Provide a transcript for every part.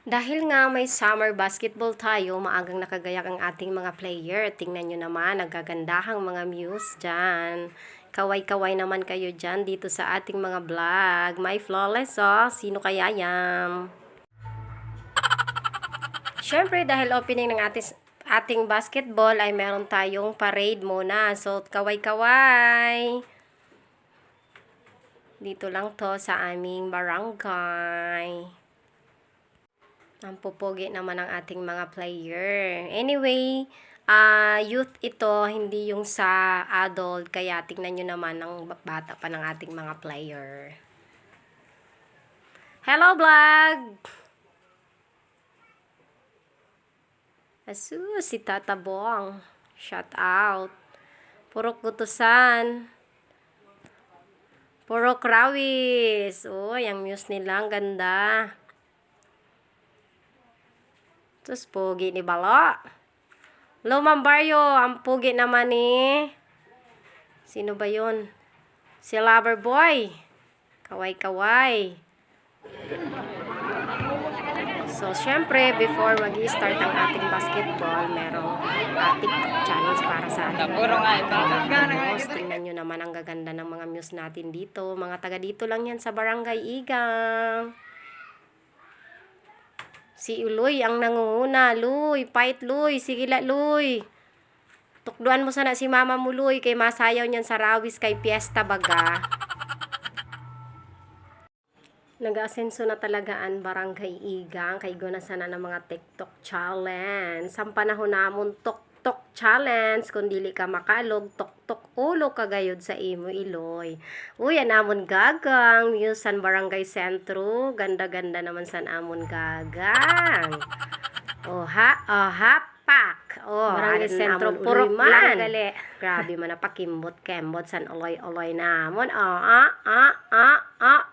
Dahil nga may summer basketball tayo, maagang nakagayak ang ating mga player. Tingnan nyo naman, nagagandahang mga muse dyan. Kaway-kaway naman kayo dyan dito sa ating mga vlog. May flawless oh, sino kaya yan? Siyempre, dahil opening ng ating basketball ay meron tayong parade muna. So, kaway-kaway. Dito lang to sa aming barangay. Ang pupogi naman ang ating mga player. Anyway, youth ito, hindi yung sa adult. Kaya tingnan nyo naman ang bata pa ng ating mga player. Hello, vlog! Asu, si Tata Bong. Shout out. Purok Gutusan. Purok Rawis. Uy, ang muse nila, ang ganda. Tapos, pogi ni Bala. Lumang Baryo, ang pogi naman ni... Sino ba yun? Si Loverboy. Kaway-kaway. So, syempre, before mag-i-start ang ating basketball, merong TikTok challenge para sa ating muse. Tingnan nyo naman ang gaganda ng mga muse natin dito. Mga taga dito lang yan sa Barangay Igang. Si Uloy ang nangunguna. Luy, fight Luy. Sige la Luy. Tukduan mo sana si Mama mo Luy kay masayaw niyan sa rawis kay Fiesta baga. Nag-asenso na talagaan Barangay Igang kay guna sana ng mga TikTok challenge. Sa panahon namon TikTok challenge kung dili ka makalog tok ulo kagayod sa imo Iloy. Uy, anamon gagang Yusan Barangay Sentro. Ganda-ganda naman sa amon gagang. Oha, pak. Oh, Barangay Sentro purok man. Gali. Grabe man napakimbot kembot san oloy namon.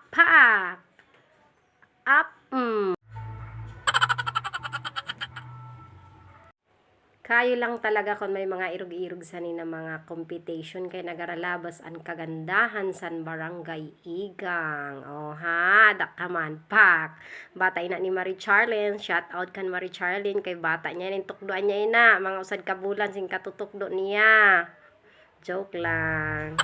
Pak. Up. Kayo lang talaga kung may mga irog-irog sa na mga competition kay nagaralabas ang kagandahan san Barangay Igang. Oh ha, dakaman pak. Bata ina ni Marie Charlene, shout out kan Marie Charlene kay bata niya nin tukdoan niya ina, mga usad ka bulan sing katutukdo niya. Joke lang.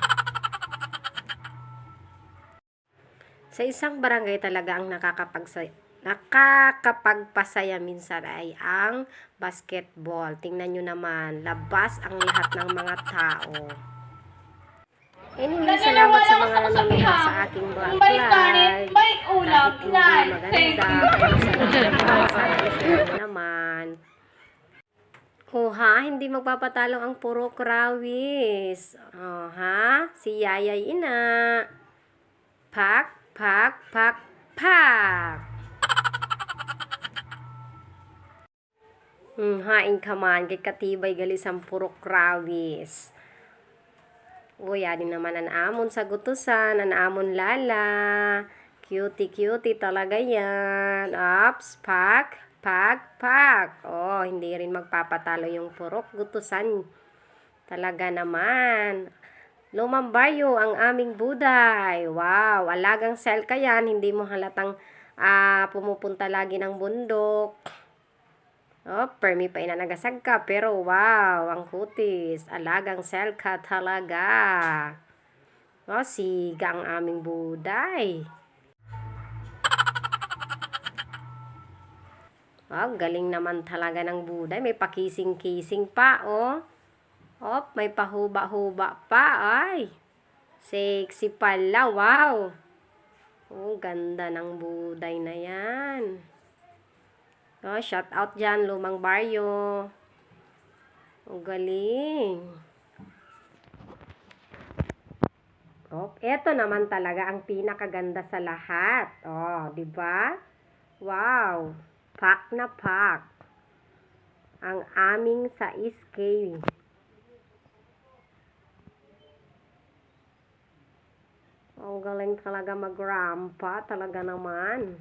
Sa isang barangay talaga ang nakakapagpasaya minsan ay ang basketball. Tingnan nyo naman, labas ang lahat ng mga tao. Anyway, salamat sa mga nanonood sa aking vlog. Kahit hindi maganda, pero salamat sa share naman. Oh ha, hindi magpapatalo ang puro Krawis. Oh ha, si Yayay ina. Pak. Hain ka man, kay katibay gali sa purok Rawis. Uy, adin naman ang amon sa gutusan, ang amon lala. Cutie talaga yan. Ups, pak. Oh, hindi rin magpapatalo yung purok gutusan. Talaga naman. Lumang Baryo ang aming buday. Wow, alagang cell ka yan. Hindi mo halatang pumupunta lagi ng bundok. Oh, permi pa ina nagasag ka. Pero wow, ang kutis. Alagang cell ka talaga. Oh, siga ang aming buday. Oh, galing naman talaga ng buday. May pakising-kising pa, oh. Oh, may pahuba-huba pa, ay. Sexy pala, wow. Oh, ganda ng buday na yan. Oh, shout out dyan, Lumang Baryo. Oh, galing. Oh, eto naman talaga ang pinakaganda sa lahat. Oh, di ba? Wow. Pak na pak. Ang aming 6K. Ang galing talaga mag-rampa, talaga naman.